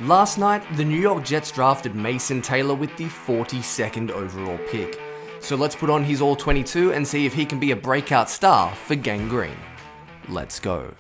Last night, the New York Jets drafted Mason Taylor with the 42nd overall pick. So let's put on his All-22 and see if he can be a breakout star for Gang Green. Let's go.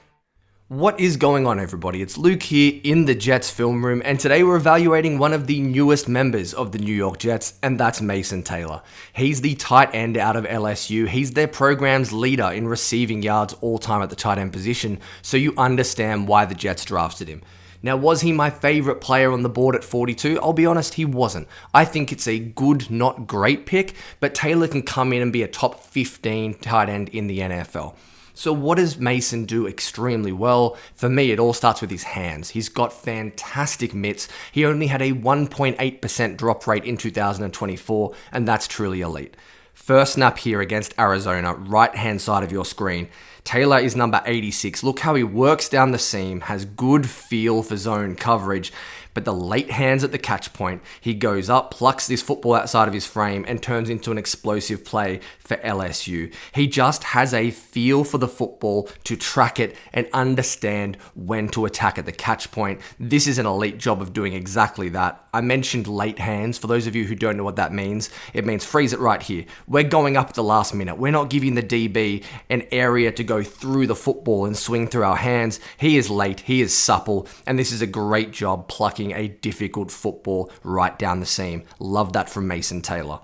What is going on, everybody? It's Luke here in the Jets film room, and today we're evaluating one of the newest members of the New York Jets, and that's Mason Taylor. He's the tight end out of LSU. He's their program's leader in receiving yards all time at the tight end position, so you understand why the Jets drafted him. Now, was he my favorite player on the board at 42? I'll be honest, he wasn't. I think it's a good, not great pick, but Taylor can come in and be a top 15 tight end in the NFL. So what does Mason do extremely well? For me, it all starts with his hands. He's got fantastic mitts. He only had a 1.8% drop rate in 2024, and that's truly elite. First snap here against Arizona, right-hand side of your screen. Taylor is number 86. Look how he works down the seam, has good feel for zone coverage, but the late hands at the catch point, he goes up, plucks this football outside of his frame, and turns into an explosive play for LSU. He just has a feel for the football to track it and understand when to attack at the catch point. This is an elite job of doing exactly that. I mentioned late hands. For those of you who don't know what that means, it means freeze it right here. We're going up at the last minute. We're not giving the DB an area to go through the football and swing through our hands. He is late, he is supple, and this is a great job plucking a difficult football right down the seam. Love that from Mason Taylor.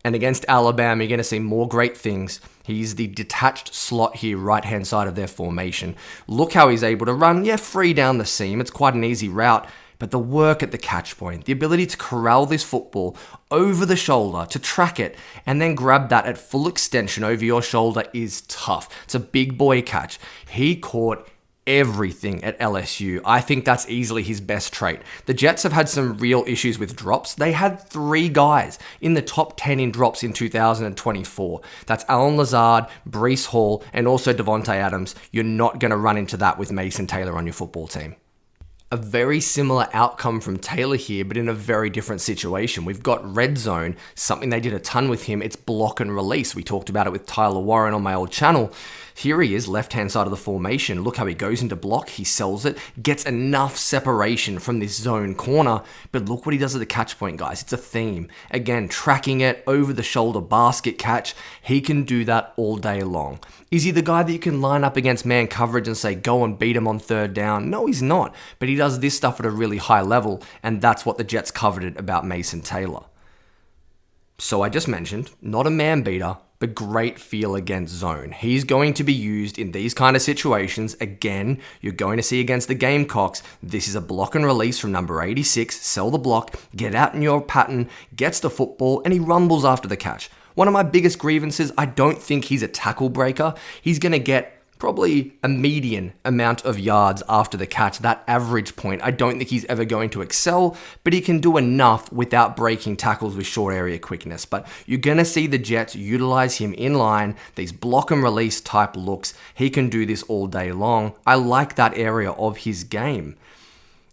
And against Alabama, you're going to see more great things. He's the detached slot here, right-hand side of their formation. Look how he's able to run, free down the seam. It's quite an easy route. But the work at the catch point, the ability to corral this football over the shoulder, to track it, and then grab that at full extension over your shoulder is tough. It's a big boy catch. He caught everything at LSU. I think that's easily his best trait. The Jets have had some real issues with drops. They had 3 guys in the top 10 in drops in 2024. That's Allen Lazard, Breece Hall, and also Devontae Adams. You're not going to run into that with Mason Taylor on your football team. A very similar outcome from Taylor here, but in a very different situation. We've got red zone, something they did a ton with him. It's block and release. We talked about it with Tyler Warren on my old channel. Here he is, left-hand side of the formation. Look how he goes into block. He sells it, gets enough separation from this zone corner. But look what he does at the catch point, guys. It's a theme. Again, tracking it, over-the-shoulder basket catch. He can do that all day long. Is he the guy that you can line up against man coverage and say, go and beat him on third down? No, he's not. But he does this stuff at a really high level, and that's what the Jets coveted about Mason Taylor. So I just mentioned, not a man beater, but great feel against zone. He's going to be used in these kind of situations. Again, you're going to see against the Gamecocks. This is a block and release from number 86. Sell the block, get out in your pattern, gets the football, and he rumbles after the catch. One of my biggest grievances, I don't think he's a tackle breaker. He's going to get probably a median amount of yards after the catch, that average point. I don't think he's ever going to excel, but he can do enough without breaking tackles with short area quickness. But you're going to see the Jets utilize him in line, these block and release type looks. He can do this all day long. I like that area of his game.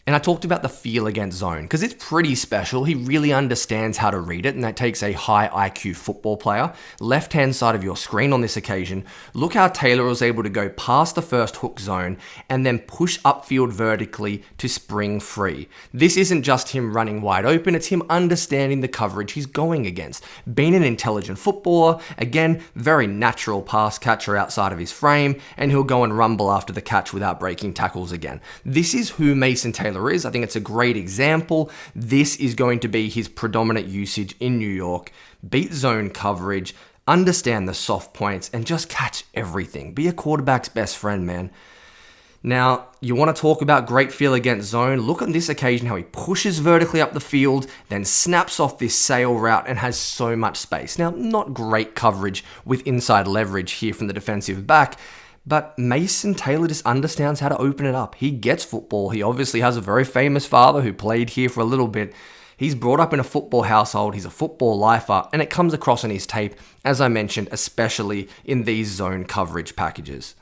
And I talked about the feel against zone because it's pretty special. He really understands how to read it, and that takes a high IQ football player. Left-hand side of your screen on this occasion, look how Taylor was able to go past the first hook zone and then push upfield vertically to spring free. This isn't just him running wide open, it's him understanding the coverage he's going against. Being an intelligent footballer, again, very natural pass catcher outside of his frame, and he'll go and rumble after the catch without breaking tackles again. This is who Mason Taylor is. I think it's a great example. This is going to be his predominant usage in New York. Beat zone coverage, understand the soft points, and just catch everything. Be a quarterback's best friend, man. Now, you want to talk about great feel against zone? Look on this occasion how he pushes vertically up the field, then snaps off this sail route and has so much space. Now, not great coverage with inside leverage here from the defensive back, but Mason Taylor just understands how to open it up. He gets football. He obviously has a very famous father who played here for a little bit. He's brought up in a football household. He's a football lifer, and it comes across on his tape, as I mentioned, especially in these zone coverage packages.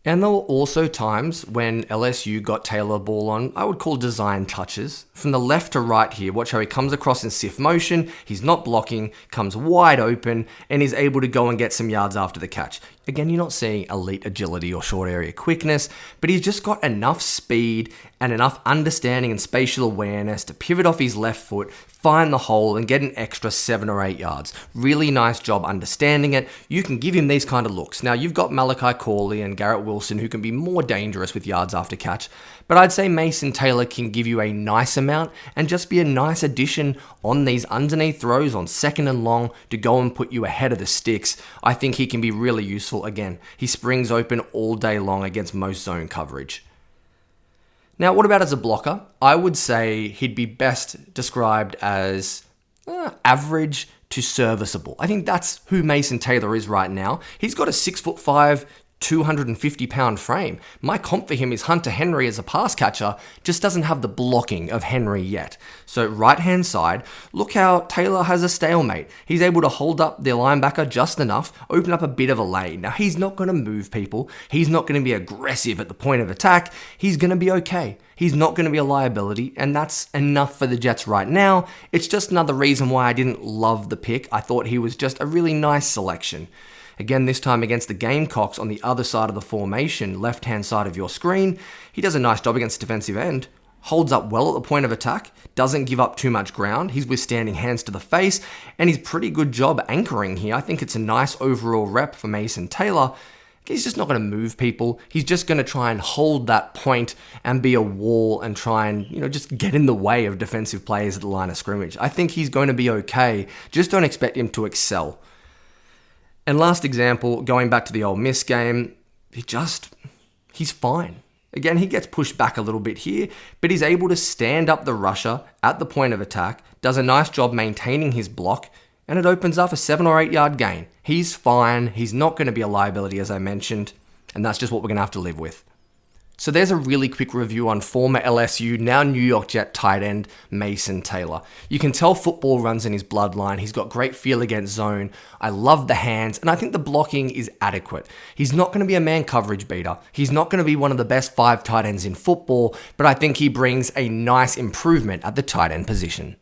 And there were also times when LSU got Taylor the ball on, I would call design touches. From the left to right here, watch how he comes across in stiff motion, he's not blocking, comes wide open, and is able to go and get some yards after the catch. Again, you're not seeing elite agility or short area quickness, but he's just got enough speed and enough understanding and spatial awareness to pivot off his left foot, find the hole, and get an extra 7 or 8 yards. Really nice job understanding it. You can give him these kind of looks. Now, you've got Malachi Corley and Garrett Wilson who can be more dangerous with yards after catch, but I'd say Mason Taylor can give you a nice amount and just be a nice addition on these underneath throws on 2nd and long to go and put you ahead of the sticks. I think he can be really useful. Again, he springs open all day long against most zone coverage. Now, what about as a blocker? I would say he'd be best described as average to serviceable. I think that's who Mason Taylor is right now. He's got a 6'5", 250-pound frame. My comp for him is Hunter Henry as a pass catcher, just doesn't have the blocking of Henry yet. So right-hand side, look how Taylor has a stalemate. He's able to hold up the linebacker just enough, open up a bit of a lane. Now, he's not going to move people. He's not going to be aggressive at the point of attack. He's going to be okay. He's not going to be a liability, and that's enough for the Jets right now. It's just another reason why I didn't love the pick. I thought he was just a really nice selection. Again, this time against the Gamecocks on the other side of the formation, left-hand side of your screen. He does a nice job against defensive end, holds up well at the point of attack, doesn't give up too much ground. He's withstanding hands to the face, and he's pretty good job anchoring here. I think it's a nice overall rep for Mason Taylor. He's just not going to move people. He's just going to try and hold that point and be a wall and try and, just get in the way of defensive players at the line of scrimmage. I think he's going to be okay. Just don't expect him to excel. And last example, going back to the Ole Miss game, he's fine. Again, he gets pushed back a little bit here, but he's able to stand up the rusher at the point of attack, does a nice job maintaining his block, and it opens up a 7 or 8 yard gain. He's fine. He's not going to be a liability, as I mentioned, and that's just what we're going to have to live with. So there's a really quick review on former LSU, now New York Jet tight end, Mason Taylor. You can tell football runs in his bloodline. He's got great feel against zone. I love the hands, and I think the blocking is adequate. He's not going to be a man coverage beater. He's not going to be one of the best 5 tight ends in football, but I think he brings a nice improvement at the tight end position.